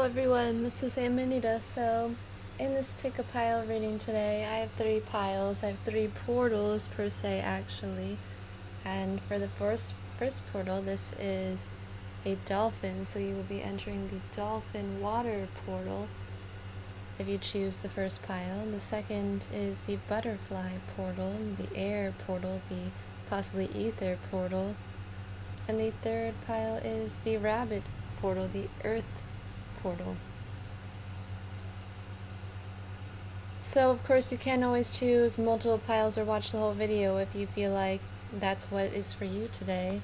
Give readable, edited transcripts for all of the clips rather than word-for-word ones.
everyone, this is Amanita. So in this pick a pile reading today, I have 3 piles. I have 3 portals per se actually. And for the first portal, this is a dolphin, so you will be entering the dolphin water portal if you choose the first pile. The second is the butterfly portal, the air portal, the possibly ether portal. And the third pile is the rabbit portal, the earth portal. So of course you can always choose multiple piles or watch the whole video if you feel like that's what is for you today.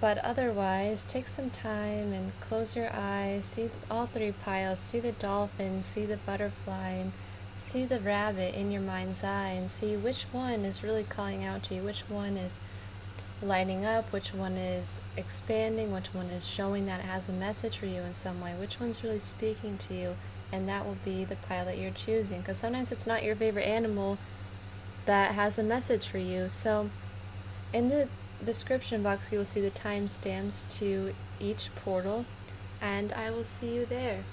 But otherwise, take some time and close your eyes, see all 3 piles, see the dolphin, see the butterfly, and see the rabbit in your mind's eye, and see which one is really calling out to you, which one is lighting up, which one is expanding, which one is showing that it has a message for you in some way, which one's really speaking to you, and that will be the pile that you're choosing. Because sometimes it's not your favorite animal that has a message for you. So in the description box you will see the timestamps to each portal, and I will see you there.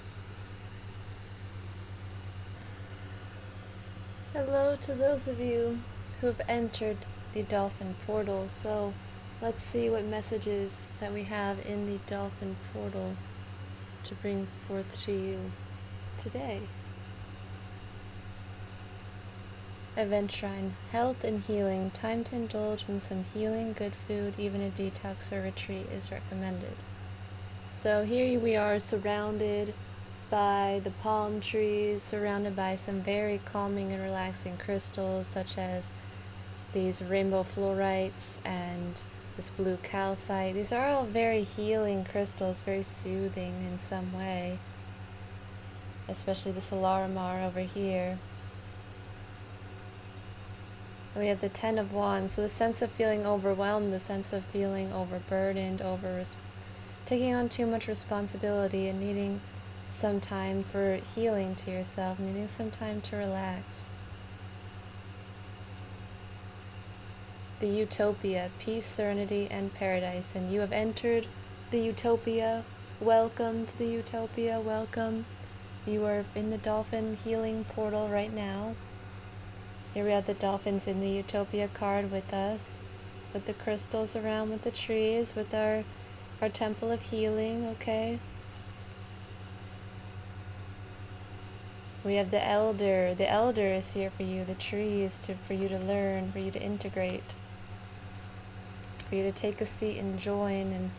Hello to those of you who have entered the dolphin portal. So let's see what messages that we have in the dolphin portal to bring forth to you today. Event Shrine, health and healing. Time to indulge in some healing, good food, even a detox or retreat is recommended. So here we are surrounded by the palm trees, surrounded by some very calming and relaxing crystals such as these rainbow fluorites and this blue calcite. These are all very healing crystals, very soothing in some way, especially the Solarimar over here. We have the 10 of Wands, so the sense of feeling overwhelmed, the sense of feeling overburdened, taking on too much responsibility and needing some time for healing to yourself, needing some time to relax. The Utopia, peace, serenity, and paradise, and you have entered the Utopia. Welcome to the Utopia, welcome. You are in the dolphin healing portal right now. Here we have the dolphins in the Utopia card with us, with the crystals around, with the trees, with our temple of healing, okay? We have the elder. The elder is here for you, the trees, for you to learn, for you to integrate, for you to take a seat and join and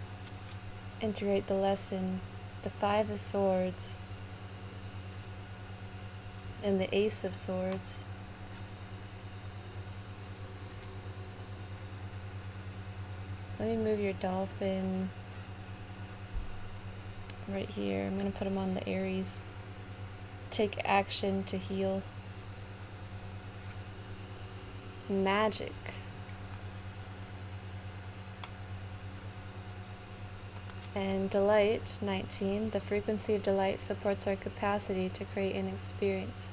integrate the lesson. The 5 of Swords and the Ace of Swords. Let me move your dolphin right here. I'm going to put him on the Aries. Take action to heal. Magic. And delight, 19. The frequency of delight supports our capacity to create an experience.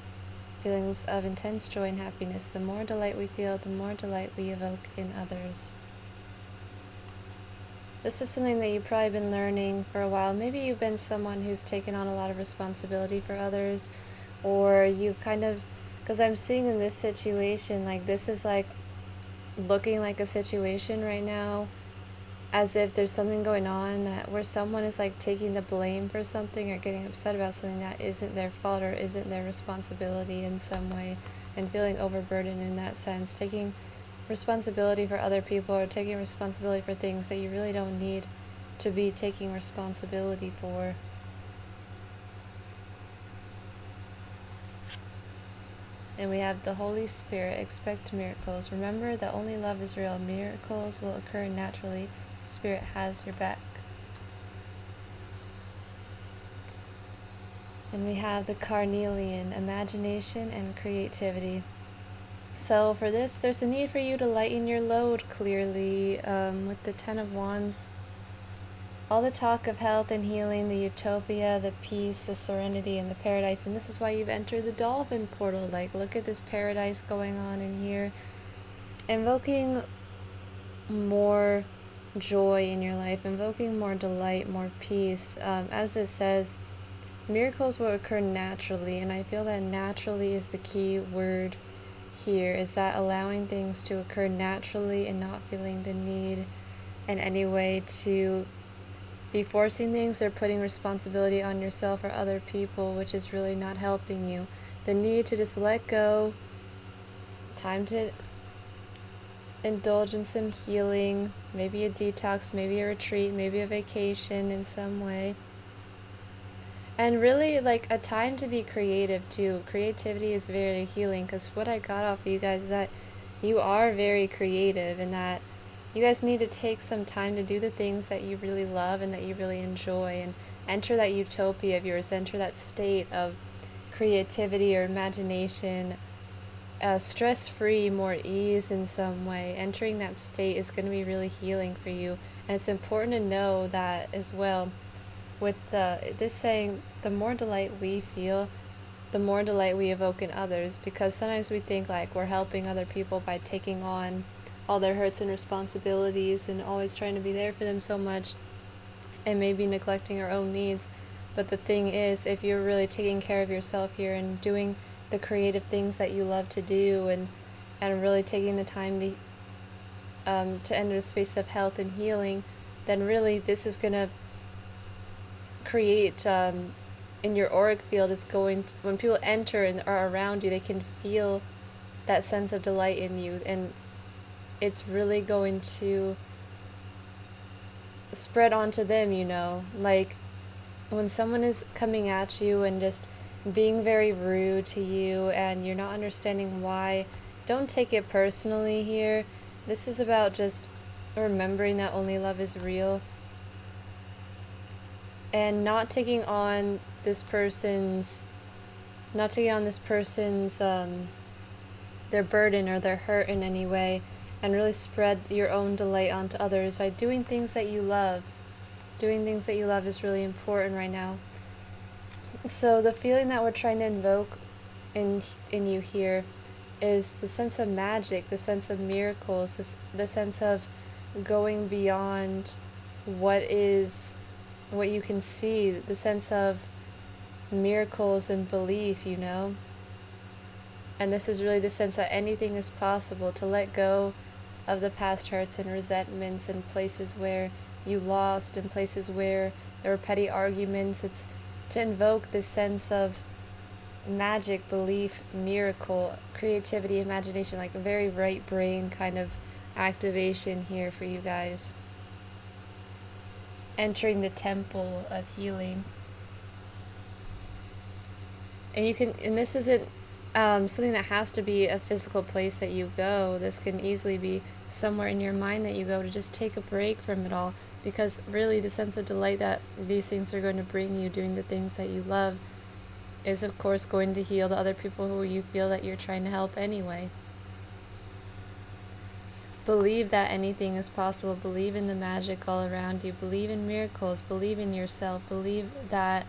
Feelings of intense joy and happiness. The more delight we feel, the more delight we evoke in others. This is something that you've probably been learning for a while. Maybe you've been someone who's taken on a lot of responsibility for others, or you've kind of, because I'm seeing in this situation, like this is like looking like a situation right now as if there's something going on that where someone is like taking the blame for something or getting upset about something that isn't their fault or isn't their responsibility in some way, and feeling overburdened in that sense, taking responsibility for other people or taking responsibility for things that you really don't need to be taking responsibility for. And we have the Holy Spirit. Expect miracles. Remember that only love is real. Miracles will occur naturally. Spirit has your back. And we have the Carnelian, imagination and creativity. So for this, there's a need for you to lighten your load clearly with the 10 of Wands. All the talk of health and healing, the utopia, the peace, the serenity, and the paradise. And this is why you've entered the dolphin portal. Like, look at this paradise going on in here. Invoking more joy in your life, invoking more delight, more peace. As this says, miracles will occur naturally, and I feel that naturally is the key word here, is that allowing things to occur naturally and not feeling the need in any way to be forcing things or putting responsibility on yourself or other people, which is really not helping you. The need to just let go, time to indulge in some healing, maybe a detox, maybe a retreat, maybe a vacation in some way. And really, like, a time to be creative too. Creativity is very healing, because what I got off of you guys is that you are very creative, and that you guys need to take some time to do the things that you really love and that you really enjoy, and enter that utopia of yours, enter that state of creativity or imagination, stress-free, more ease in some way. Entering that state is going to be really healing for you. And it's important to know that as well, with this saying, the more delight we feel, the more delight we evoke in others, because sometimes we think like we're helping other people by taking on all their hurts and responsibilities and always trying to be there for them so much, and maybe neglecting our own needs. But the thing is, if you're really taking care of yourself here and doing the creative things that you love to do, and really taking the time to enter a space of health and healing, then really this is going to create, in your auric field, is going to, when people enter and are around you, they can feel that sense of delight in you, and it's really going to spread onto them, you know. Like, when someone is coming at you and just being very rude to you and you're not understanding why, don't take it personally here. This is about just remembering that only love is real, and not taking on this person's their burden or their hurt in any way, and really spread your own delight onto others by doing things that you love. Doing things that you love is really important right now. So the feeling that we're trying to invoke in you here is the sense of magic, the sense of miracles, the sense of going beyond what you can see, the sense of miracles and belief, you know. And this is really the sense that anything is possible, to let go of the past hurts and resentments and places where you lost, and places where there were petty arguments. It's to invoke this sense of magic, belief, miracle, creativity, imagination, like a very right brain kind of activation here for you guys. Entering the temple of healing. And this isn't something that has to be a physical place that you go. This can easily be somewhere in your mind that you go, to just take a break from it all, because really the sense of delight that these things are going to bring you doing the things that you love is of course going to heal the other people who you feel that you're trying to help anyway. Believe that anything is possible. Believe in the magic all around you. Believe in miracles. Believe in yourself. Believe that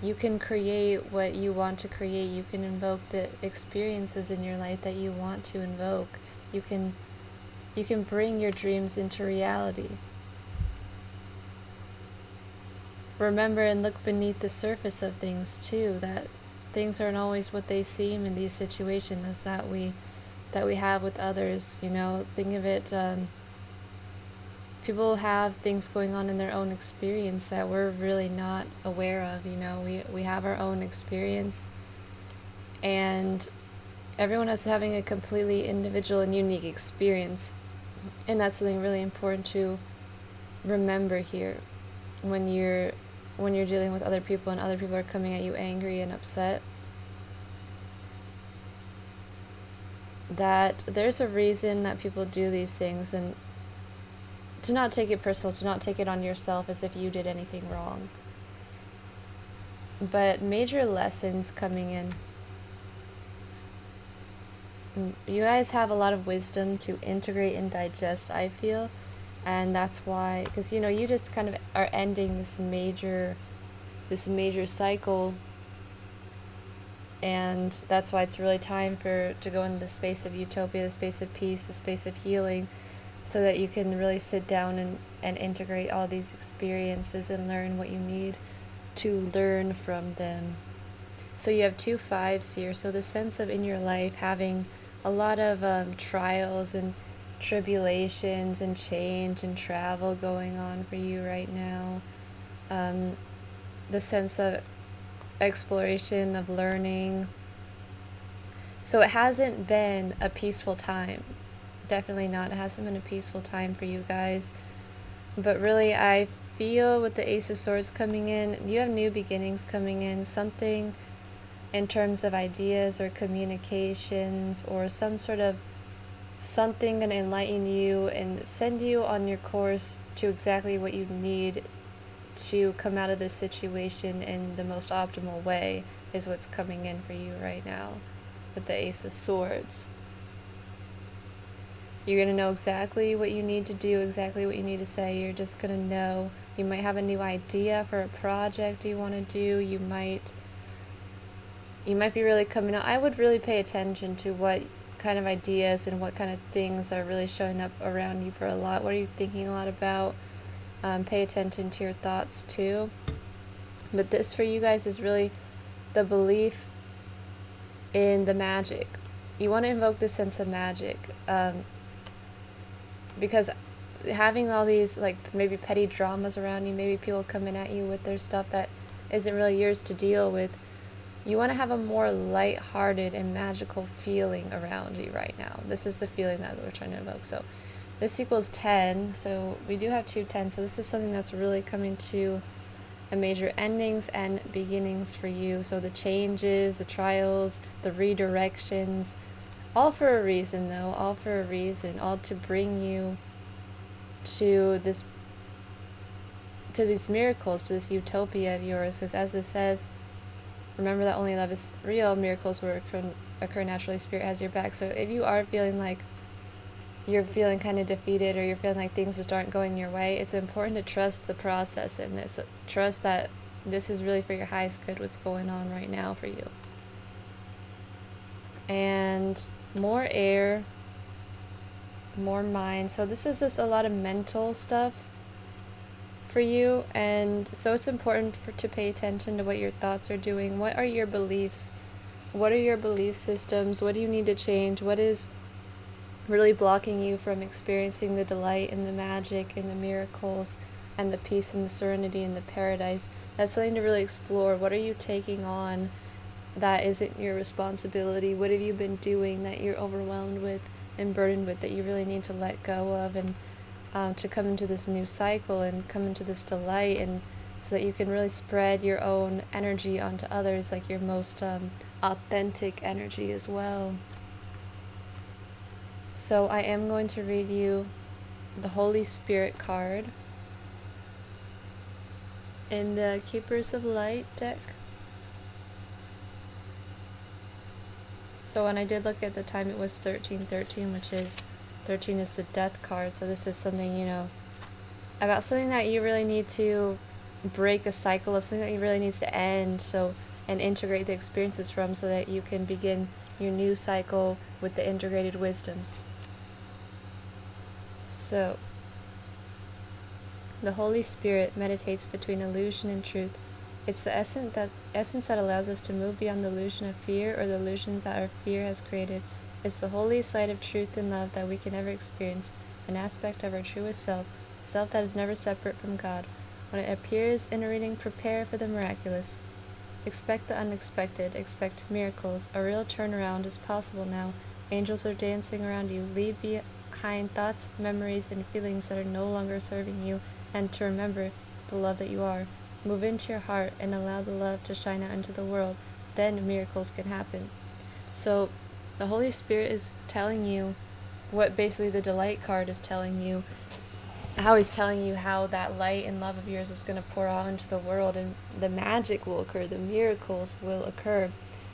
you can create what you want to create. You can invoke the experiences in your life that you want to invoke. You can bring your dreams into reality. Remember and look beneath the surface of things too, that things aren't always what they seem in these situations that we have with others, you know. Think of it, people have things going on in their own experience that we're really not aware of, you know. We have our own experience, and everyone is having a completely individual and unique experience, and that's something really important to remember here when you're dealing with other people and other people are coming at you angry and upset. That there's a reason that people do these things, and to not take it personal, to not take it on yourself as if you did anything wrong. But major lessons coming in. You guys have a lot of wisdom to integrate and digest, I feel, and that's why, because you know, you just kind of are ending this major cycle, and that's why it's really time to go into the space of utopia, the space of peace, the space of healing, so that you can really sit down and integrate all these experiences and learn what you need to learn from them. So you have 2 5s here. So the sense of in your life having a lot of trials and tribulations and change and travel going on for you right now. The sense of exploration, of learning. So it hasn't been a peaceful time. Definitely not. It hasn't been a peaceful time for you guys. But really, I feel with the Ace of Swords coming in, you have new beginnings coming in. Something in terms of ideas or communications or some sort of something going to enlighten you and send you on your course to exactly what you need to come out of this situation in the most optimal way is what's coming in for you right now with the Ace of Swords. You're going to know exactly what you need to do, exactly what you need to say. You're just going to know. You might have a new idea for a project you want to do. You might be really coming out. I would really pay attention to what kind of ideas and what kind of things are really showing up around you for a lot. What are you thinking a lot about? Pay attention to your thoughts too. But this for you guys is really the belief in the magic. You want to invoke this sense of magic. Because having all these like maybe petty dramas around you, maybe people coming at you with their stuff that isn't really yours to deal with, you want to have a more light-hearted and magical feeling around you right now. This is the feeling that we're trying to evoke. So this equals 10, so we do have 2 10s, so this is something that's really coming to a major endings and beginnings for you. So the changes, the trials, the redirections, all for a reason though, all for a reason, all to bring you to these miracles, to this utopia of yours, because as this says, remember that only love is real, miracles will occur naturally, spirit has your back. So if you are feeling like you're feeling kind of defeated or you're feeling like things just aren't going your way, it's important to trust the process in this. Trust that this is really for your highest good, what's going on right now for you. And more air, more mind. So this is just a lot of mental stuff for you, and so it's important to pay attention to what your thoughts are doing. What are your beliefs? What are your belief systems? What do you need to change? What is really blocking you from experiencing the delight and the magic and the miracles and the peace and the serenity and the paradise? That's something to really explore. What are you taking on that isn't your responsibility? What have you been doing that you're overwhelmed with and burdened with that you really need to let go of, and to come into this new cycle and come into this delight, and so that you can really spread your own energy onto others, like your most authentic energy as well. So I am going to read you the Holy Spirit card in the Keepers of Light deck. So when I did look at the time, it was 1313, which is 13 is the death card. So this is something, about something that you really need to break a cycle of, something that you really needs to end, so, and integrate the experiences from, so that you can begin your new cycle with the integrated wisdom. So the Holy Spirit meditates between illusion and truth. It's the essence that allows us to move beyond the illusion of fear or the illusions that our fear has created. It's the holiest light of truth and love that we can ever experience, an aspect of our truest self, a self that is never separate from God. When it appears in a reading, prepare for the miraculous. Expect the unexpected, expect miracles. A real turnaround is possible now. Angels are dancing around you. Leave behind thoughts, memories, and feelings that are no longer serving you, and to remember the love that you are. Move into your heart and allow the love to shine out into the world. Then miracles can happen. So the Holy Spirit is telling you what basically the delight card is telling you, how he's telling you how that light and love of yours is going to pour out into the world, and the magic will occur, the miracles will occur.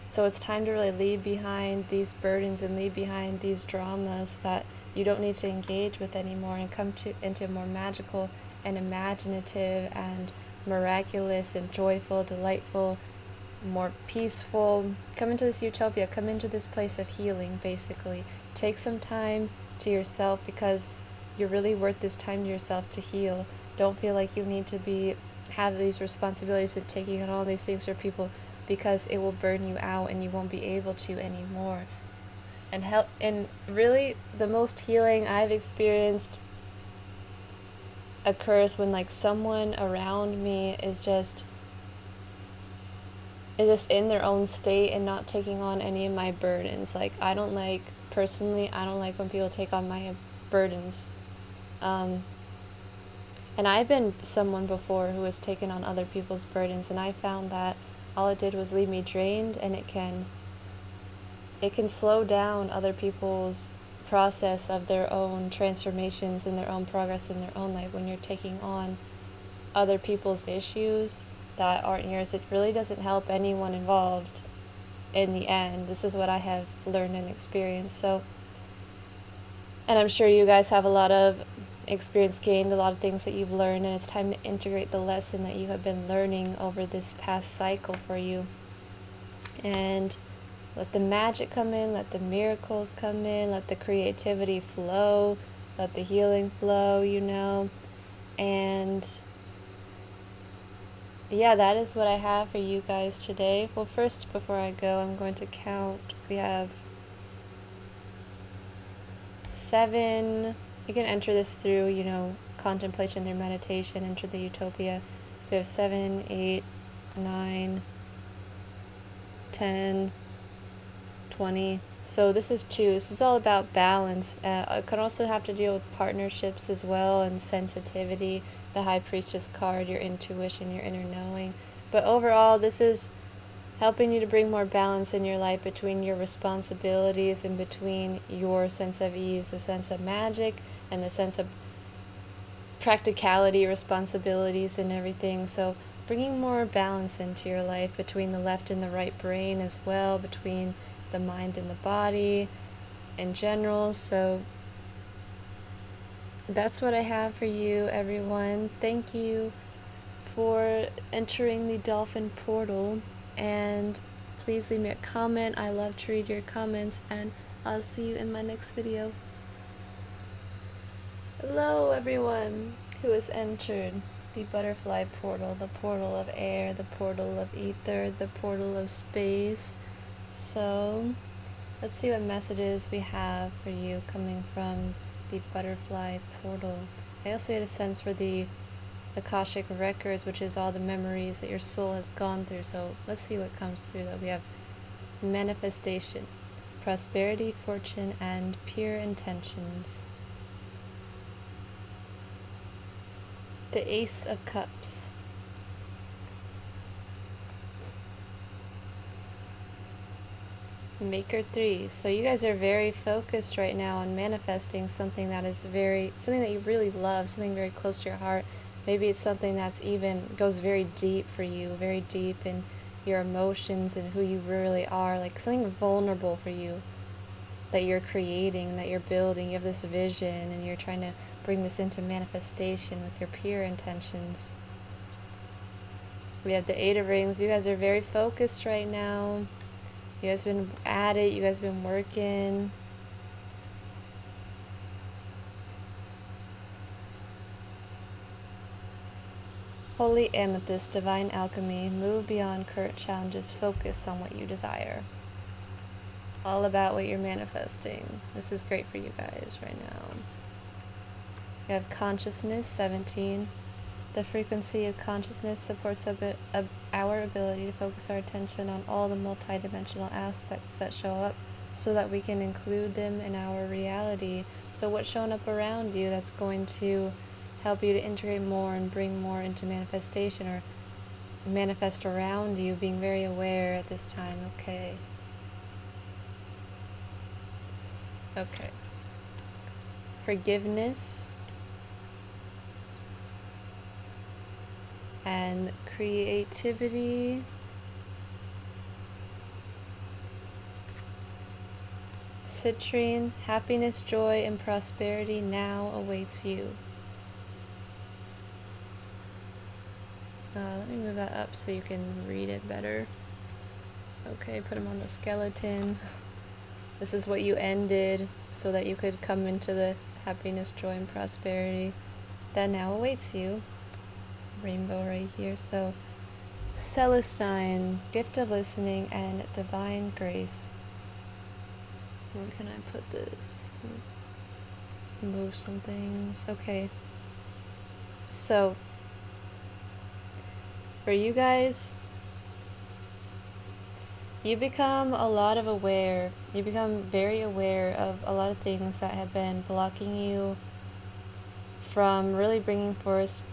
So it's time to really leave behind these burdens and leave behind these dramas that you don't need to engage with anymore, and come into a more magical and imaginative and miraculous and joyful, delightful, more peaceful. Come into this utopia, come into this place of healing, basically. Take some time to yourself, because you're really worth this time to yourself to heal. Don't feel like you need to be have these responsibilities and taking on all these things for people, because it will burn you out and you won't be able to anymore. And really the most healing I've experienced occurs when like someone around me is just in their own state and not taking on any of my burdens. Like I don't like when people take on my burdens. And I've been someone before who has taken on other people's burdens, and I found that all it did was leave me drained, and it can slow down other people's process of their own transformations and their own progress in their own life when you're taking on other people's issues that aren't yours. It really doesn't help anyone involved in the end. This is what I have learned and experienced. So, and I'm sure you guys have a lot of experience gained, a lot of things that you've learned, and it's time to integrate the lesson that you have been learning over this past cycle for you. And let the magic come in, let the miracles come in, let the creativity flow, let the healing flow, and yeah, that is what I have for you guys today. Well, first, before I go, I'm going to count. We have 7. You can enter this through, contemplation, through meditation, enter the utopia. So we have 7, 8, 9, 10, 20. So this is 2. This is all about balance. It can also have to deal with partnerships as well, and sensitivity, the High Priestess card, your intuition, your inner knowing. But overall, this is helping you to bring more balance in your life between your responsibilities and between your sense of ease, the sense of magic, and the sense of practicality, responsibilities, and everything. So bringing more balance into your life between the left and the right brain as well, between the mind and the body in general. So that's what I have for you, everyone. Thank you for entering the Dolphin portal, and please leave me a comment. I love to read your comments, and I'll see you in my next video. Hello, everyone who has entered the butterfly portal, the portal of air, the portal of ether, the portal of space. So let's see what messages we have for you coming from the butterfly portal. I also had a sense for the Akashic records, which is all the memories that your soul has gone through. So let's see what comes through. That we have manifestation, prosperity, fortune, and pure intentions. The Ace of Cups. Maker 3. So you guys are very focused right now on manifesting something that you really love, something very close to your heart. Maybe it's something that's goes very deep for you, very deep in your emotions and who you really are, like something vulnerable for you that you're creating, that you're building. You have this vision and you're trying to bring this into manifestation with your pure intentions. We have the 8 of Rings. You guys are very focused right now. You guys been at it. You guys been working. Holy Amethyst, Divine Alchemy. Move beyond current challenges. Focus on what you desire. All about what you're manifesting. This is great for you guys right now. You have Consciousness, 17. The frequency of consciousness supports our ability to focus our attention on all the multidimensional aspects that show up so that we can include them in our reality. So what's showing up around you that's going to help you to integrate more and bring more into manifestation, or manifest around you, being very aware at this time. Okay. Okay. Forgiveness. And creativity. Citrine, happiness, joy, and prosperity now awaits you. Let me move that up so you can read it better. Okay, put them on the skeleton. This is what you ended so that you could come into the happiness, joy, and prosperity that now awaits you. rainbow right here. So Celestine, gift of listening, and divine grace. Where can I put this? Move some things. Okay. So, for you guys, you become very aware of a lot of things that have been blocking you from really bringing forth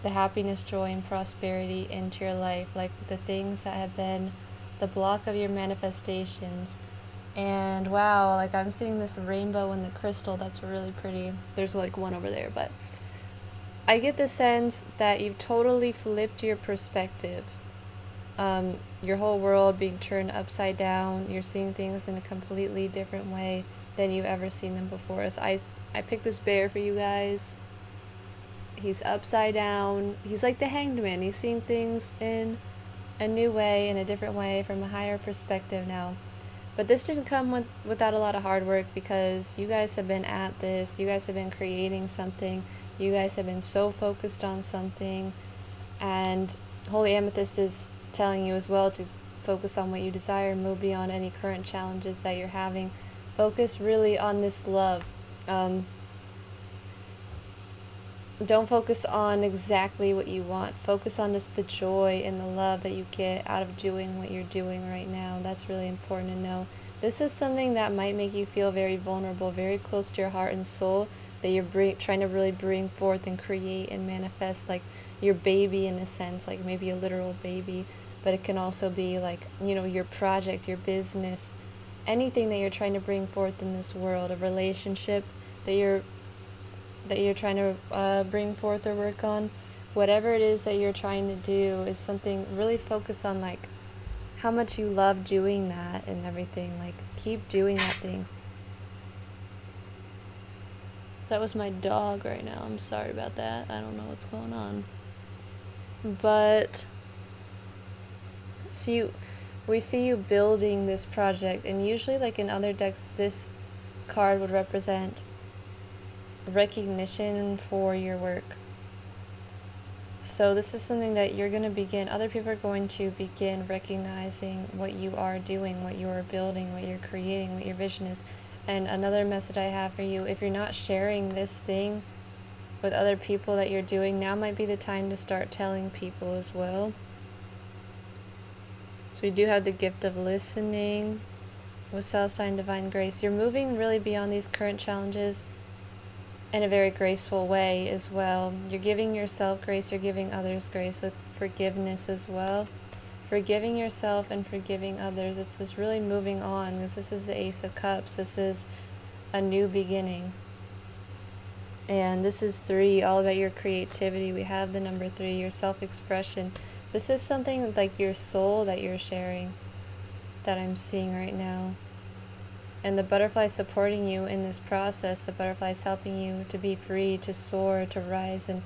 the happiness, joy, and prosperity into your life, like the things that have been the block of your manifestations. And wow, like I'm seeing this rainbow in the crystal that's really pretty. There's like one over there, but I get the sense that you've totally flipped your perspective. Your whole world being turned upside down. You're seeing things in a completely different way than you've ever seen them before. So I picked this bear for you guys. He's upside down. He's like the hanged man. He's seeing things in a new way, in a different way, from a higher perspective now. But this didn't come without a lot of hard work, because you guys have been at this. You guys have been creating something. You guys have been so focused on something. And Holy Amethyst is telling you as well to focus on what you desire, move beyond any current challenges that you're having. Focus really on this love. Don't focus on exactly what you want. Focus on just the joy and the love that you get out of doing what you're doing right now. That's really important to know. This is something that might make you feel very vulnerable, very close to your heart and soul, that you're trying to really bring forth and create and manifest, like your baby in a sense, like maybe a literal baby. But it can also be like, your project, your business, anything that you're trying to bring forth in this world, a relationship that you're trying to bring forth or work on. Whatever it is that you're trying to do is something, really focus on like how much you love doing that and everything. Like, keep doing that thing. That was my dog right now. I'm sorry about that. I don't know what's going on. But we see you building this project, and usually like in other decks, this card would represent recognition for your work. So this is something that you're going to begin, other people are going to begin recognizing what you are doing, what you are building, what you're creating, what your vision is. And another message I have for you, if you're not sharing this thing with other people that you're doing, now might be the time to start telling people as well. So we do have the gift of listening with Celestine Divine Grace. You're moving really beyond these current challenges in a very graceful way as well. You're giving yourself grace, you're giving others grace with forgiveness as well. Forgiving yourself and forgiving others. It's this really moving on, because this is the Ace of Cups. This is a new beginning. And this is 3, all about your creativity. We have the number 3, your self-expression. This is something like your soul that you're sharing, that I'm seeing right now. And the butterfly supporting you in this process. The butterfly is helping you to be free, to soar, to rise, and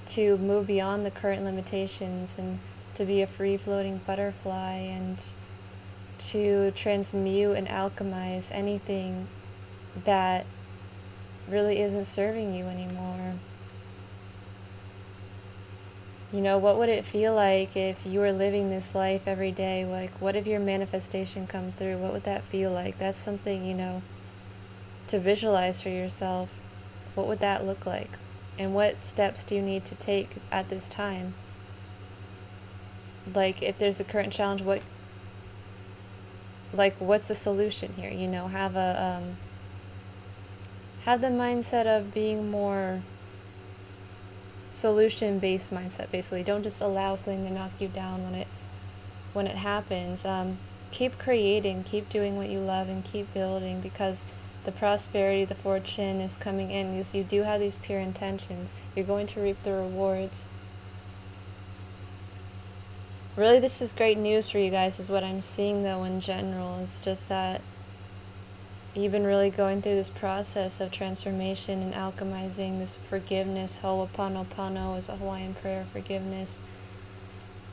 to move beyond the current limitations, and to be a free-floating butterfly, and to transmute and alchemize anything that really isn't serving you anymore. What would it feel like if you were living this life every day? Like, what if your manifestation come through? What would that feel like? That's something, to visualize for yourself. What would that look like? And what steps do you need to take at this time? Like, if there's a current challenge, what's the solution here? Have the mindset of being more solution-based mindset, basically. Don't just allow something to knock you down when it happens. Keep creating, keep doing what you love, and keep building, because the prosperity, the fortune is coming in, because you do have these pure intentions. You're going to reap the rewards. Really, this is great news for you guys, is what I'm seeing, though, in general. It's just that you've been really going through this process of transformation and alchemizing this forgiveness. Ho'oponopono is a Hawaiian prayer of forgiveness.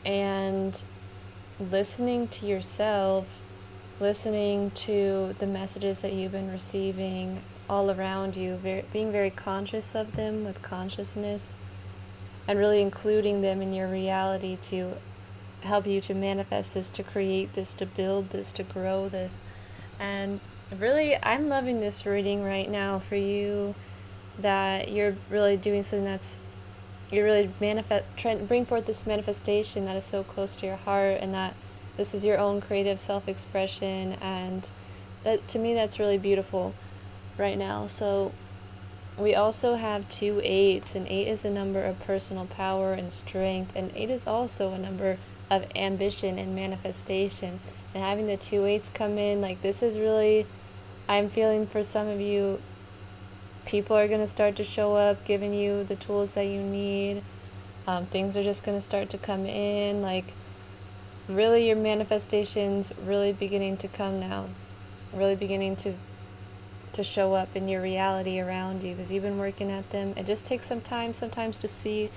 And listening to yourself, listening to the messages that you've been receiving all around you, being very conscious of them with consciousness, and really including them in your reality to help you to manifest this, to create this, to build this, to grow this. And really, I'm loving this reading right now for you, that you're really doing something that's, you're really trying to bring forth this manifestation that is so close to your heart, and that this is your own creative self-expression. And that, to me, that's really beautiful right now. So we also have 2 8s, and 8 is a number of personal power and strength, and 8 is also a number of ambition and manifestation. And having the 2 8s come in, like, this is really, I'm feeling for some of you, people are going to start to show up, giving you the tools that you need. Things are just going to start to come in, like, really your manifestation's really beginning to come now, really beginning to show up in your reality around you, because you've been working at them. It just takes some time sometimes to see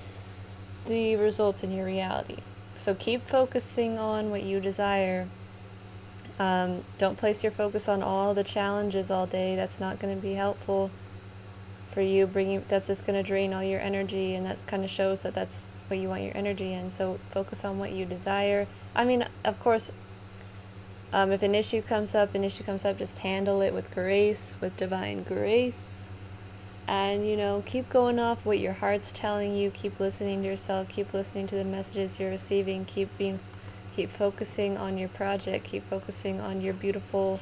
the results in your reality. So keep focusing on what you desire. Don't place your focus on all the challenges all day. That's not going to be helpful for you. That's just going to drain all your energy, and that kind of shows that that's what you want your energy in. So focus on what you desire. I mean, of course, if an issue comes up, just handle it with grace, with divine grace. And, keep going off what your heart's telling you. Keep listening to yourself. Keep listening to the messages you're receiving. Keep focusing on your project. Keep focusing on your beautiful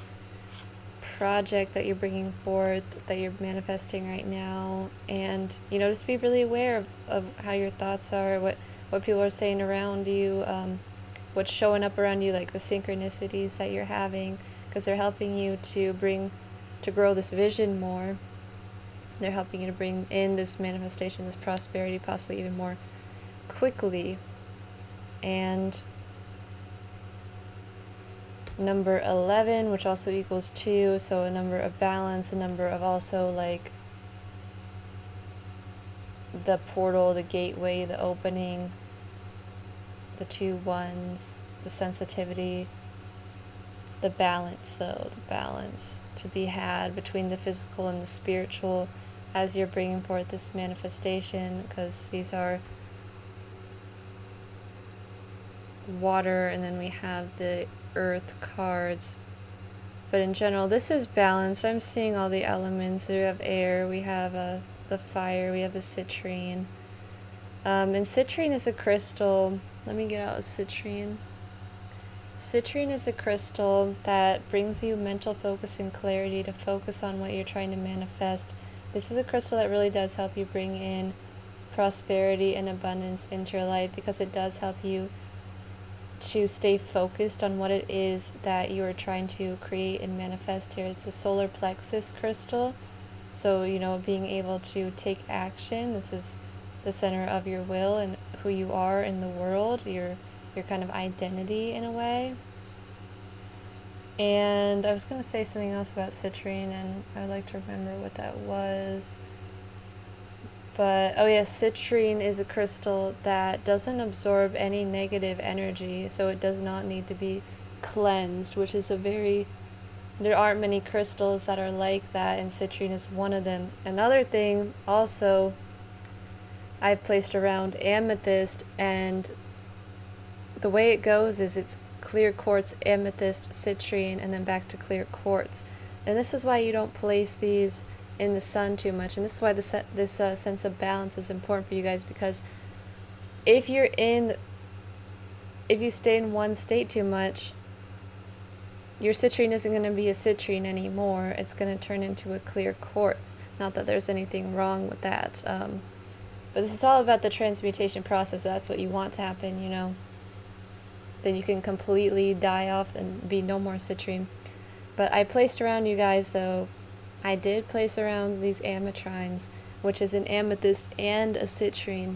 project that you're bringing forth, that you're manifesting right now. And, just be really aware of how your thoughts are, what people are saying around you, what's showing up around you, like the synchronicities that you're having, because they're helping you to grow this vision more. They're helping you to bring in this manifestation, this prosperity, possibly even more quickly. And number 11, which also equals 2, so a number of balance, a number of also like the portal, the gateway, the opening, the 2 1s, the sensitivity, the balance to be had between the physical and the spiritual as you're bringing forth this manifestation, because these are water, and then we have the earth cards. But in general, this is balanced. I'm seeing all the elements. We have air, we have the fire, we have the citrine. And citrine is a crystal. Let me get out a citrine. Citrine is a crystal that brings you mental focus and clarity to focus on what you're trying to manifest. This is a crystal that really does help you bring in prosperity and abundance into your life, because it does help you to stay focused on what it is that you are trying to create and manifest here. It's a solar plexus crystal, so being able to take action. This is the center of your will and who you are in the world, your kind of identity in a way. And I was going to say something else about citrine, and I'd like to remember what that was. But, oh yeah, citrine is a crystal that doesn't absorb any negative energy, so it does not need to be cleansed, which is there aren't many crystals that are like that, and citrine is one of them. Another thing also I've placed around amethyst, and the way it goes is it's clear quartz, amethyst, citrine, and then back to clear quartz. And this is why you don't place these in the sun too much, and this is why this sense of balance is important for you guys, because if you stay in one state too much, your citrine isn't going to be a citrine anymore. It's going to turn into a clear quartz. Not that there's anything wrong with that, but this is all about the transmutation process. That's what you want to happen, then you can completely die off and be no more citrine. But I placed around you guys, though, I did place around these ametrines, which is an amethyst and a citrine.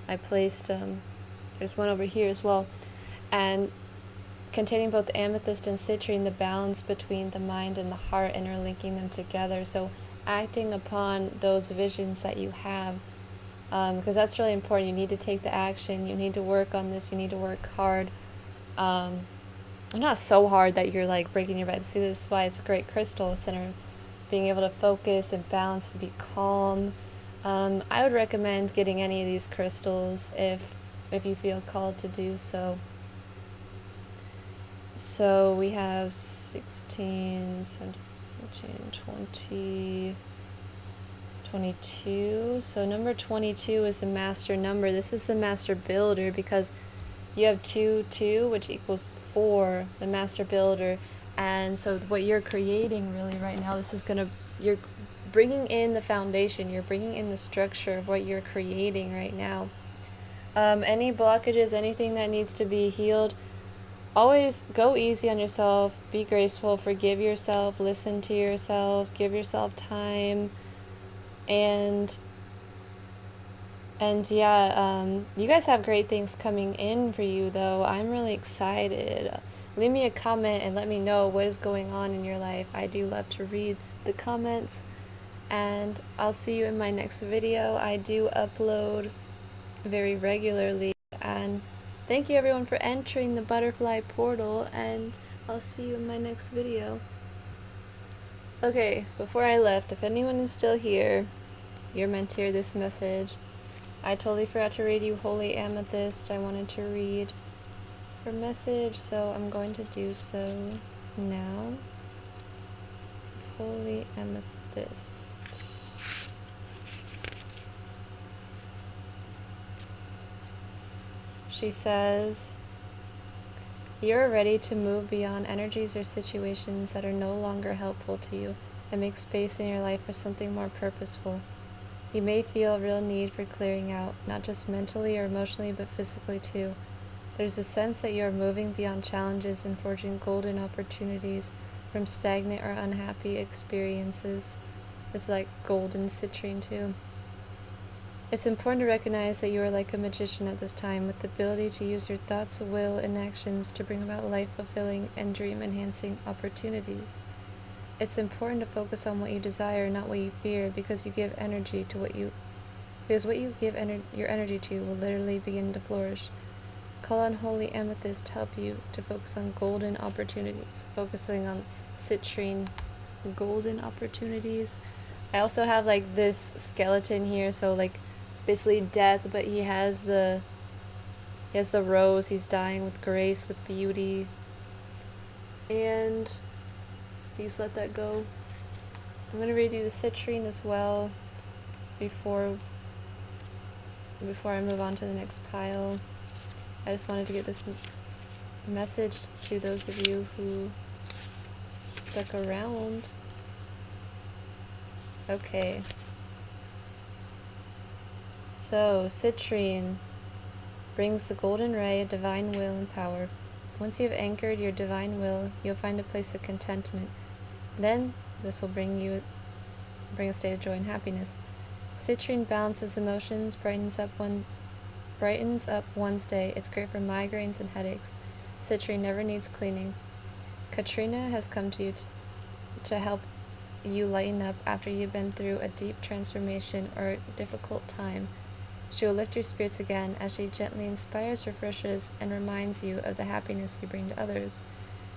I placed, there's one over here as well, and containing both amethyst and citrine, the balance between the mind and the heart, interlinking them together. So acting upon those visions that you have, because that's really important. You need to take the action. You need to work on this. You need to work hard. Not so hard that you're like breaking your back. See, this is why it's a great crystal center. Being able to focus and balance, to be calm, I would recommend getting any of these crystals if you feel called to do so. So we have 16, 17, 20, 22. So number 22 is the master number. This is the master builder because you have 2, 2, which equals 4, the master builder. And so what you're creating really right now, you're bringing in the foundation, you're bringing in the structure of what you're creating right now. Any blockages, anything that needs to be healed, always go easy on yourself, be graceful, forgive yourself, listen to yourself, give yourself time, and yeah, you guys have great things coming in for you, though. I'm really excited. Leave me a comment and let me know what is going on in your life. I do love to read the comments, and I'll see you in my next video. I do upload very regularly, and thank you everyone for entering the butterfly portal, and I'll see you in my next video. Okay, before I left, if anyone is still here, you're meant to hear this message. I totally forgot to read you Holy Amethyst. I wanted to read her message, so I'm going to do so now. Holy Amethyst. She says, "You're ready to move beyond energies or situations that are no longer helpful to you and make space in your life for something more purposeful. You may feel a real need for clearing out, not just mentally or emotionally, but physically too. There's a sense that you are moving beyond challenges and forging golden opportunities from stagnant or unhappy experiences." It's like golden citrine too. "It's important to recognize that you are like a magician at this time, with the ability to use your thoughts, will, and actions to bring about life-fulfilling and dream-enhancing opportunities. It's important to focus on what you desire, not what you fear, because what you give your energy to will literally begin to flourish. Call on Holy Amethyst to help you to focus on golden opportunities." Focusing on citrine golden opportunities. I also have like this skeleton here, so like basically death, but he has the rose. He's dying with grace, with beauty, and please let that go. I'm gonna read you the citrine as well before I move on to the next pile. I just wanted to get this message to those of you who stuck around. Okay. So, citrine brings the golden ray of divine will and power. Once you have anchored your divine will, you'll find a place of contentment. Then, this will bring a state of joy and happiness. Citrine balances emotions, brightens up one's day. It's great for migraines and headaches. Citrine never needs cleaning. Katrina has come to you to help you lighten up after you've been through a deep transformation or a difficult time. She will lift your spirits again as she gently inspires, refreshes, and reminds you of the happiness you bring to others.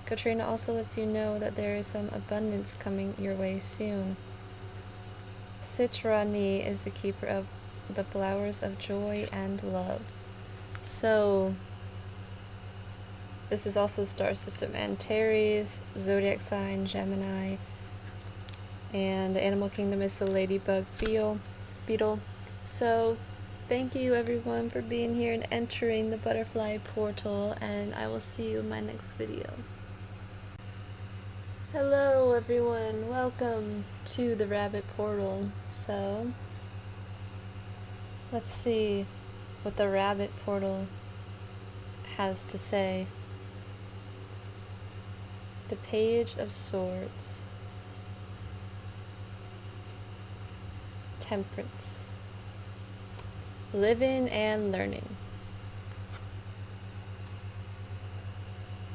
Katrina also lets you know that there is some abundance coming your way soon. Citrani is the keeper of the flowers of joy and love. So, this is also star system Antares, zodiac sign Gemini, and the animal kingdom is the ladybug beetle. So, thank you everyone for being here and entering the butterfly portal, and I will see you in my next video. Hello everyone, welcome to the rabbit portal. So, let's see what the rabbit portal has to say. The Page of Swords. Temperance. Living and learning.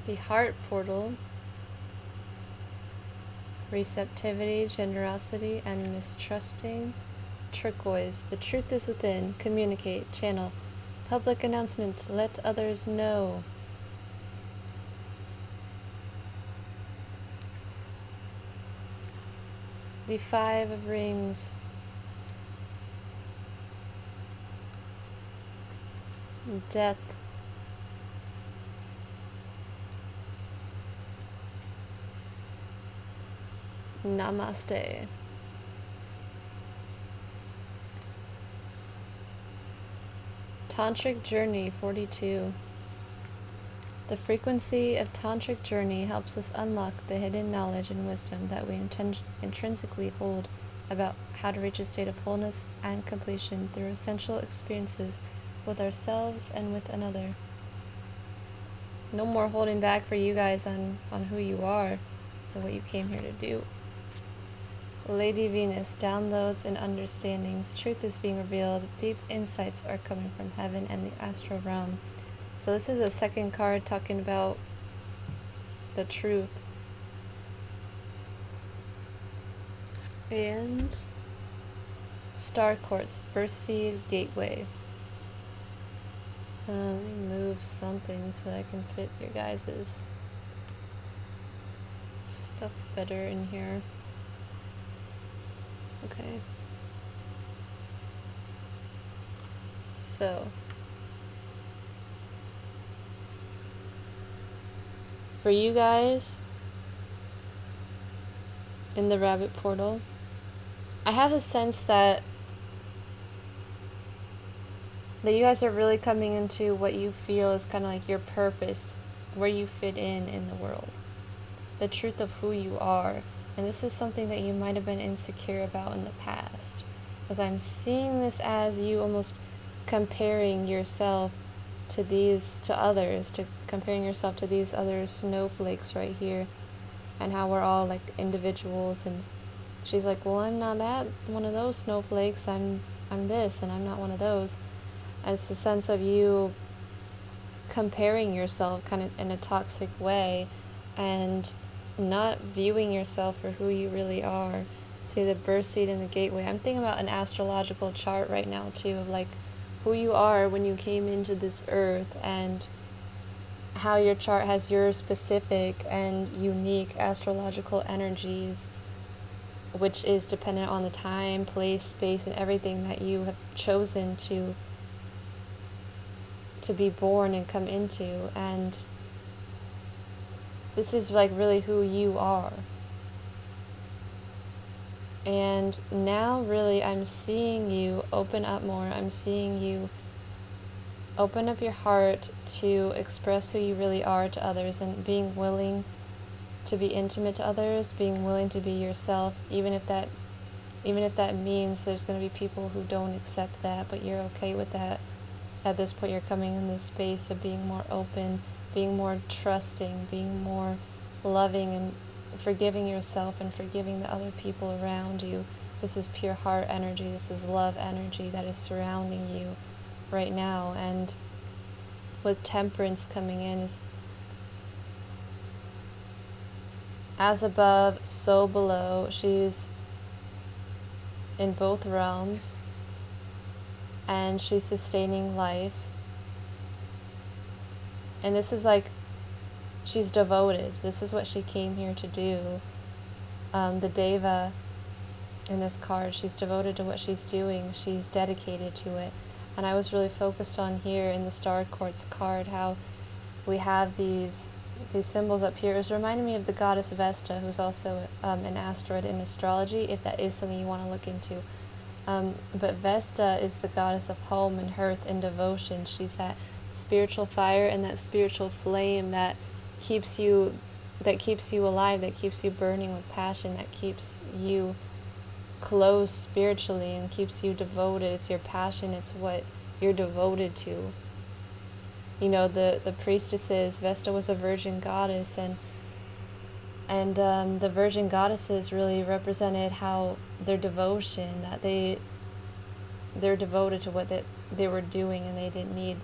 The Heart Portal. Receptivity, generosity, and mistrusting. Turquoise. The truth is within. Communicate. Channel. Public announcement. Let others know. The Five of Rings. Death. Namaste. Tantric Journey 42. The frequency of Tantric Journey helps us unlock the hidden knowledge and wisdom that we intrinsically hold about how to reach a state of wholeness and completion through essential experiences with ourselves and with another. No more holding back for you guys on who you are and what you came here to do. Lady Venus, downloads and understandings. Truth is being revealed. Deep insights are coming from heaven and the astral realm. So this is a second card talking about the truth. And Star Quartz, Birdseed Gateway. Let me move something so that I can fit your guys' stuff better in here. Okay. So, for you guys in the rabbit portal, I have a sense that you guys are really coming into what you feel is kind of like your purpose, where you fit in the world, the truth of who you are. And this is something that you might have been insecure about in the past, because I'm seeing this as you almost comparing yourself to others, comparing yourself to these other snowflakes right here, and how we're all like individuals. And she's like, well, I'm not that one of those snowflakes. I'm this, and I'm not one of those. And it's the sense of you comparing yourself kind of in a toxic way, and not viewing yourself for who you really are. See the birth seed and the gateway. I'm thinking about an astrological chart right now too, of like who you are when you came into this earth, and how your chart has your specific and unique astrological energies, which is dependent on the time, place, space, and everything that you have chosen to be born and come into. And this is like really who you are. And now really I'm seeing you open up more. I'm seeing you open up your heart to express who you really are to others, and being willing to be intimate to others, being willing to be yourself, even if that means there's going to be people who don't accept that, but you're okay with that. At this point, you're coming in this space of being more open, being more trusting, being more loving, and forgiving yourself and forgiving the other people around you. This is pure heart energy. This is love energy that is surrounding you right now. And with temperance coming in, is as above, so below. She's in both realms, and she's sustaining life. And this is like, she's devoted. This is what she came here to do. The Deva in this card, she's devoted to what she's doing. She's dedicated to it. And I was really focused on here in the Star Quartz card how we have these symbols up here. It was reminding me of the goddess Vesta, who's also an asteroid in astrology, if that is something you want to look into. But Vesta is the goddess of home and hearth and devotion. She's that spiritual fire and that spiritual flame that keeps you alive, that keeps you burning with passion, that keeps you close spiritually and keeps you devoted. It's your passion, it's what you're devoted to. You know, the priestesses, Vesta was a virgin goddess, and the virgin goddesses really represented how their devotion, that they're devoted to what they were doing, and they didn't need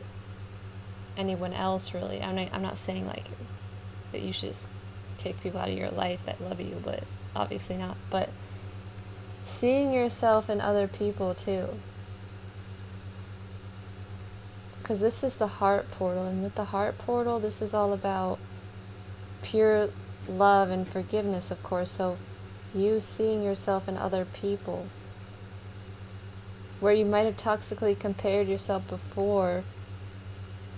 anyone else really. I'm not saying like that you should just kick people out of your life that love you, but obviously not. But seeing yourself in other people too, because this is the heart portal, and with the heart portal, this is all about pure love and forgiveness, of course. So you seeing yourself in other people, where you might have toxically compared yourself before,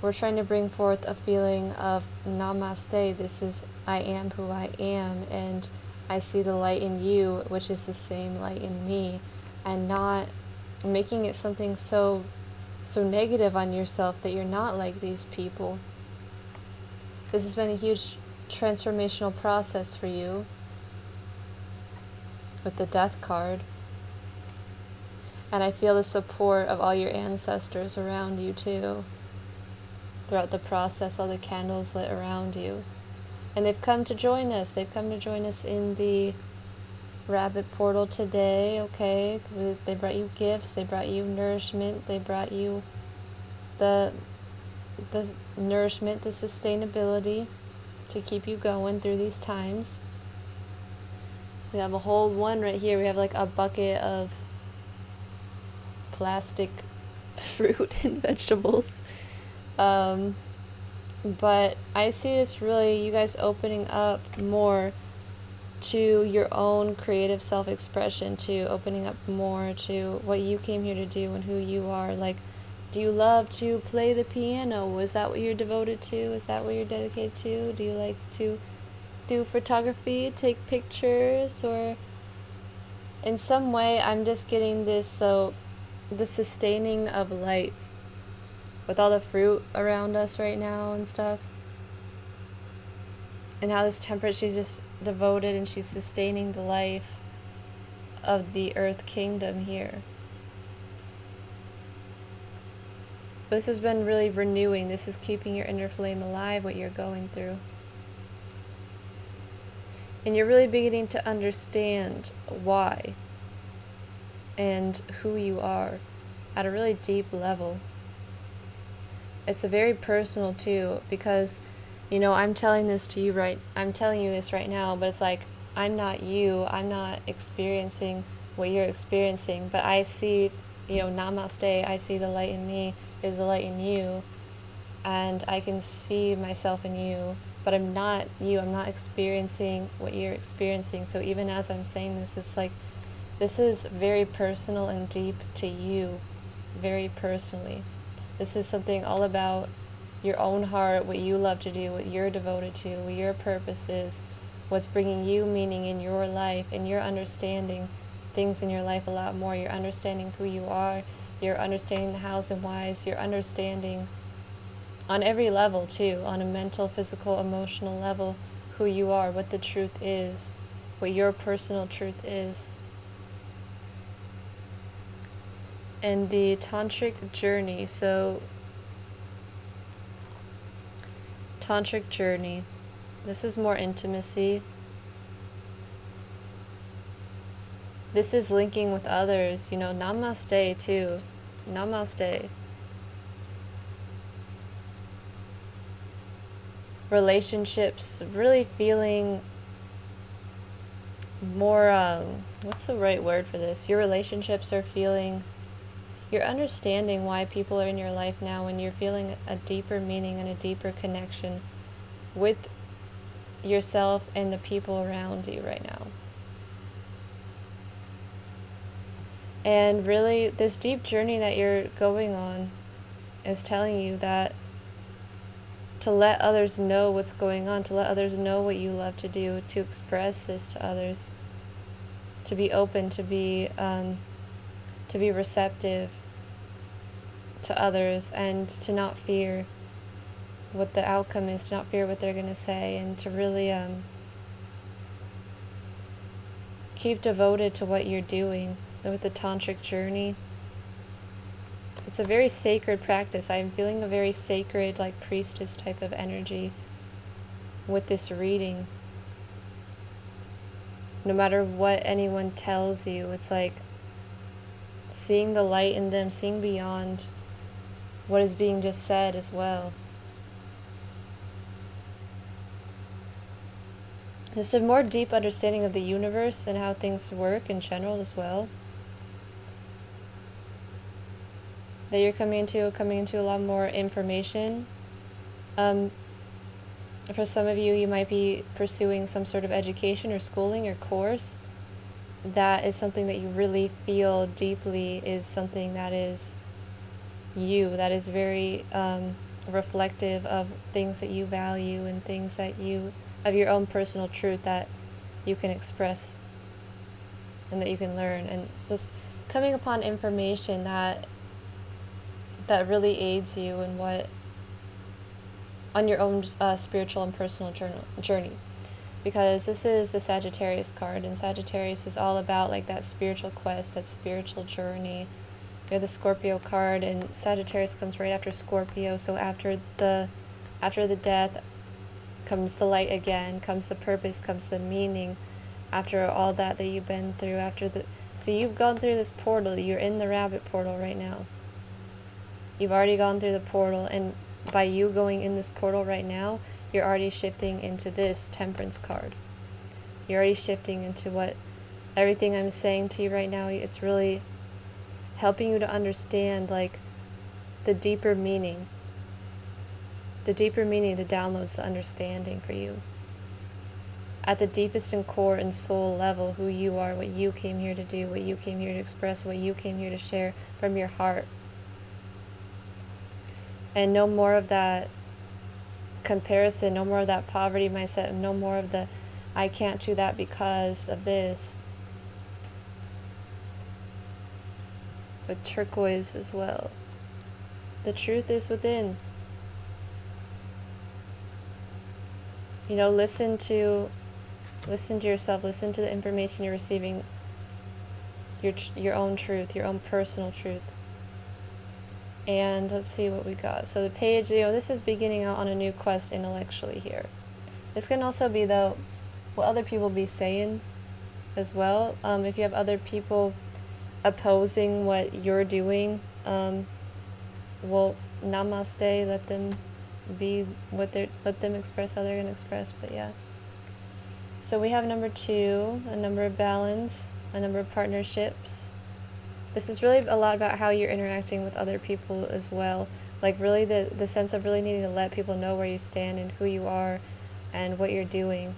we're trying to bring forth a feeling of namaste. This is I am who I am, and I see the light in you, which is the same light in me, and not making it something so negative on yourself that you're not like these people. This has been a huge transformational process for you with the Death card. And I feel the support of all your ancestors around you too. Throughout the process, all the candles lit around you. And they've come to join us. They've come to join us in the rabbit portal today, okay? They brought you gifts, they brought you nourishment, they brought you the nourishment, the sustainability to keep you going through these times. We have a whole one right here. We have like a bucket of plastic fruit and vegetables. But I see this really, you guys opening up more to your own creative self-expression, to opening up more to what you came here to do and who you are. Like, do you love to play the piano? Is that what you're devoted to? Is that what you're dedicated to? Do you like to do photography, take pictures, or in some way I'm just getting this, so the sustaining of life with all the fruit around us right now and stuff, and how this temperate, she's just devoted and she's sustaining the life of the earth kingdom here. This has been really renewing. This is keeping your inner flame alive, what you're going through. And you're really beginning to understand why and who you are at a really deep level. It's a very personal too, because, you know, I'm telling you this right now, but it's like, I'm not you, I'm not experiencing what you're experiencing, but I see, you know, namaste, I see the light in me is the light in you, and I can see myself in you, but I'm not you, I'm not experiencing what you're experiencing. So even as I'm saying this, it's like, this is very personal and deep to you, very personally. This is something all about your own heart, what you love to do, what you're devoted to, what your purpose is, what's bringing you meaning in your life, and you're understanding things in your life a lot more. You're understanding who you are, you're understanding the hows and whys, you're understanding on every level too, on a mental, physical, emotional level, who you are, what the truth is, what your personal truth is. And the tantric journey, so tantric journey, this is more intimacy. This is linking with others, you know, namaste too, namaste. Relationships, really feeling more, what's the right word for this? Your relationships are feeling, you're understanding why people are in your life now, and you're feeling a deeper meaning and a deeper connection with yourself and the people around you right now. And really, this deep journey that you're going on is telling you that to let others know what's going on, to let others know what you love to do, to express this to others, to be open, to be receptive to others, and to not fear what the outcome is, to not fear what they're going to say, and to really keep devoted to what you're doing with the tantric journey. It's a very sacred practice. I'm feeling a very sacred, like priestess type of energy with this reading. No matter what anyone tells you, it's like seeing the light in them, seeing beyond what is being just said as well. There's a more deep understanding of the universe and how things work in general as well, that you're coming into a lot more information. For some of you, you might be pursuing some sort of education or schooling or course. That is something that you really feel deeply is something that is you, that is very reflective of things that you value and things that of your own personal truth that you can express and that you can learn. And it's just coming upon information that really aids you in on your own spiritual and personal journey. Because this is the Sagittarius card, and Sagittarius is all about like that spiritual quest, that spiritual journey. We have the Scorpio card, and Sagittarius comes right after Scorpio. So after the death comes the light again, comes the purpose, comes the meaning. After all that you've been through, so you've gone through this portal. You're in the rabbit portal right now. You've already gone through the portal, and by you going in this portal right now, you're already shifting into this Temperance card. You're already shifting into what everything I'm saying to you right now. It's really helping you to understand like the deeper meaning, the downloads, the understanding for you. At the deepest and core and soul level, who you are, what you came here to do, what you came here to express, what you came here to share from your heart. And no more of that comparison, no more of that poverty mindset, no more of the I can't do that because of this. With turquoise as well. The truth is within. You know, listen to yourself, listen to the information you're receiving, your own truth, your own personal truth. And let's see what we got. So the page, this is beginning out on a new quest intellectually here. This can also be, though, what other people be saying as well. If you have other people opposing what you're doing, well, namaste, let them be let them express how they're going to express, but yeah. So we have number 2, a number of balance, a number of partnerships. This is really a lot about how you're interacting with other people as well. Like really the sense of really needing to let people know where you stand and who you are and what you're doing.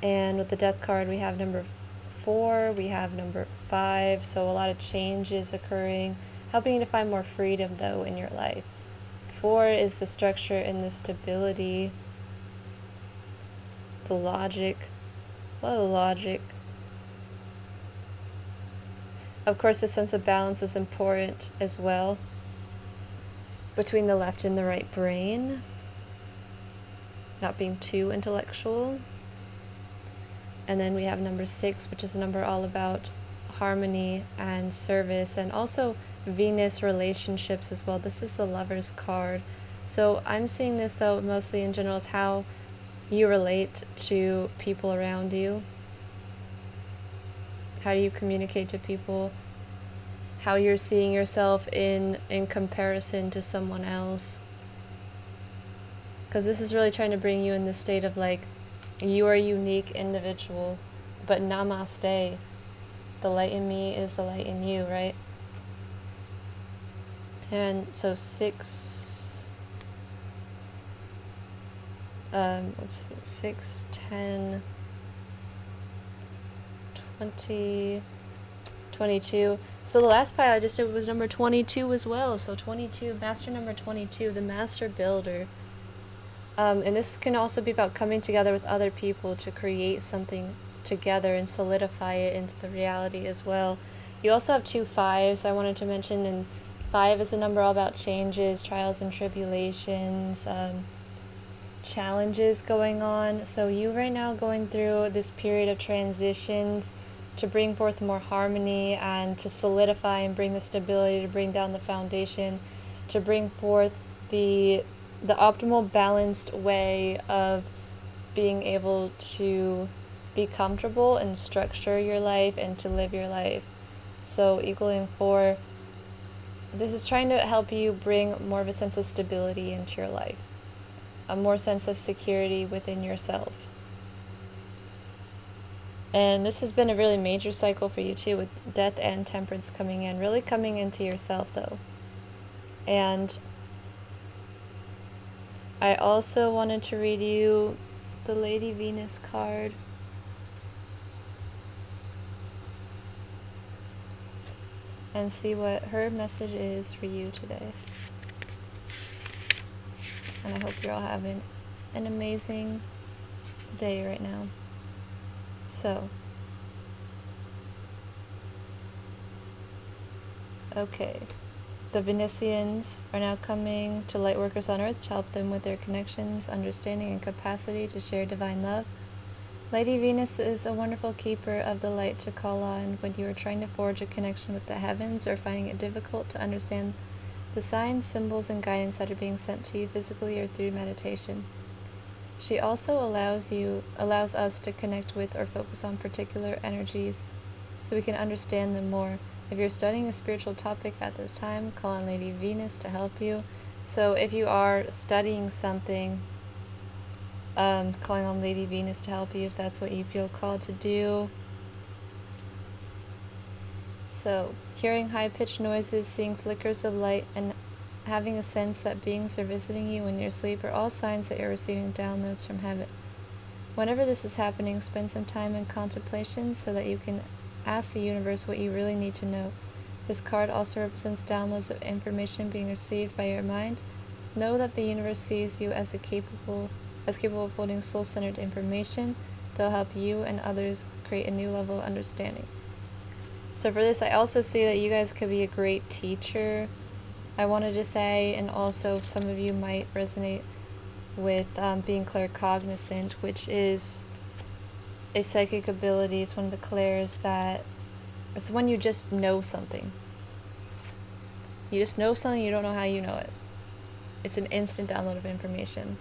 And with the Death card, we have number 4, we have number 5, so a lot of changes occurring, helping you to find more freedom, though, in your life. 4 is the structure and the stability, the logic, a lot of logic. Of course, the sense of balance is important as well, between the left and the right brain, not being too intellectual. And then we have number 6, which is a number all about harmony and service, and also Venus relationships as well. This is the Lover's card. So I'm seeing this, though, mostly in general as how you relate to people around you. How do you communicate to people? How you're seeing yourself in comparison to someone else. Because this is really trying to bring you in this state of like, you are a unique individual, but namaste. The light in me is the light in you, right? And so 6, let's see, 6, 10, 20, 22. So the last pile I just did was number 22 as well. So 22, master number 22, the master builder. And this can also be about coming together with other people to create something together and solidify it into the reality as well. You also have 2 5s I wanted to mention, and 5 is a number all about changes, trials and tribulations, challenges going on. So you right now going through this period of transitions to bring forth more harmony and to solidify and bring the stability, to bring down the foundation, to bring forth the optimal balanced way of being able to be comfortable and structure your life and to live your life. So equaling 4, this is trying to help you bring more of a sense of stability into your life, a more sense of security within yourself. And this has been a really major cycle for you too, with Death and Temperance coming in, really coming into yourself though. And I also wanted to read you the Lady Venus card. And see what her message is for you today. and I hope you're all having an amazing day right now. So, okay. The Venusians are now coming to lightworkers on Earth to help them with their connections, understanding, and capacity to share divine love. Lady Venus is a wonderful keeper of the light to call on when you are trying to forge a connection with the heavens or finding it difficult to understand the signs, symbols, and guidance that are being sent to you physically or through meditation. She also allows us to connect with or focus on particular energies so we can understand them more. If you're studying a spiritual topic at this time, call on Lady Venus to help you. So if you are studying something, calling on Lady Venus to help you if that's what you feel called to do. So, hearing high-pitched noises, seeing flickers of light, and having a sense that beings are visiting you when you're asleep are all signs that you're receiving downloads from heaven. Whenever this is happening, spend some time in contemplation so that you can ask the universe what you really need to know. This card also represents downloads of information being received by your mind. Know that the universe sees you as capable of holding soul-centered information. They'll help you and others create a new level of understanding. So for this, I also see that you guys could be a great teacher, I wanted to say, and also some of you might resonate with being claircognizant, which is a psychic ability. It's one of the clairs that it's when you just know something. You just know something, you don't know how you know it. It's an instant download of information.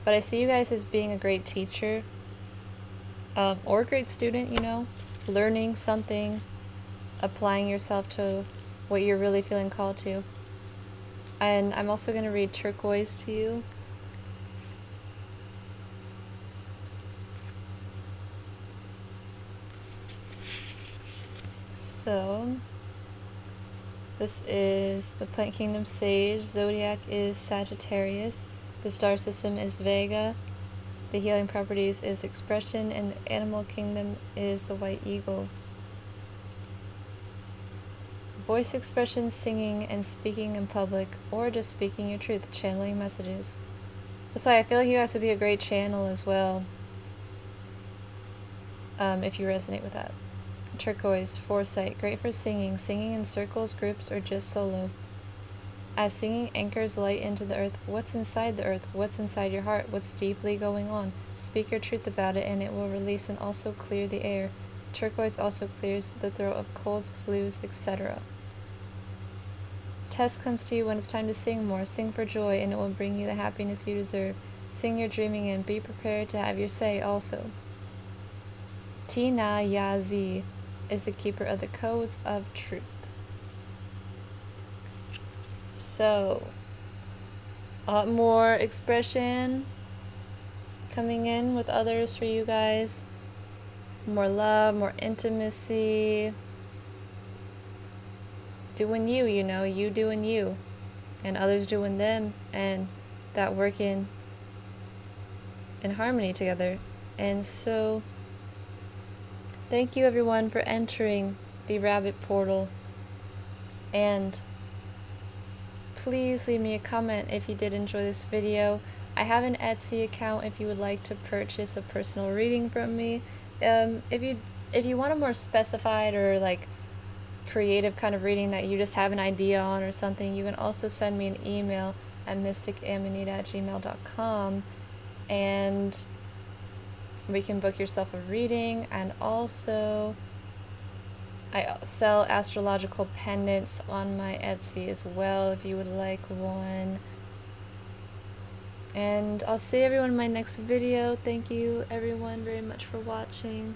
But I see you guys as being a great teacher, or a great student, learning something, applying yourself to what you're really feeling called to. And I'm also going to read turquoise to you. So, this is the Plant Kingdom Sage. Zodiac is Sagittarius. The star system is Vega. The healing properties is Expression. And the animal kingdom is the White Eagle. Voice expression, singing, and speaking in public, or just speaking your truth, channeling messages. So I feel like you guys would be a great channel as well, if you resonate with that. Turquoise, foresight, great for singing in circles, groups, or just solo. As singing anchors light into the earth, what's inside the earth? What's inside your heart? What's deeply going on? Speak your truth about it and it will release and also clear the air. Turquoise also clears the throat of colds, flus, etc. Test comes to you when it's time to sing more. Sing for joy and it will bring you the happiness you deserve. Sing your dreaming in. Be prepared to have your say also. Tina Yazi is the keeper of the codes of truth. So, a lot more expression coming in with others for you guys. More love, more intimacy. Doing you, you doing you. And others doing them. And that working in harmony together. And so, thank you everyone for entering the rabbit portal. And please leave me a comment if you did enjoy this video. I have an Etsy account if you would like to purchase a personal reading from me. If you want a more specified or like creative kind of reading that you just have an idea on or something, you can also send me an email at mysticamanita@gmail.com and we can book yourself a reading. And also I sell astrological pendants on my Etsy as well if you would like one. And I'll see everyone in my next video. Thank you everyone very much for watching.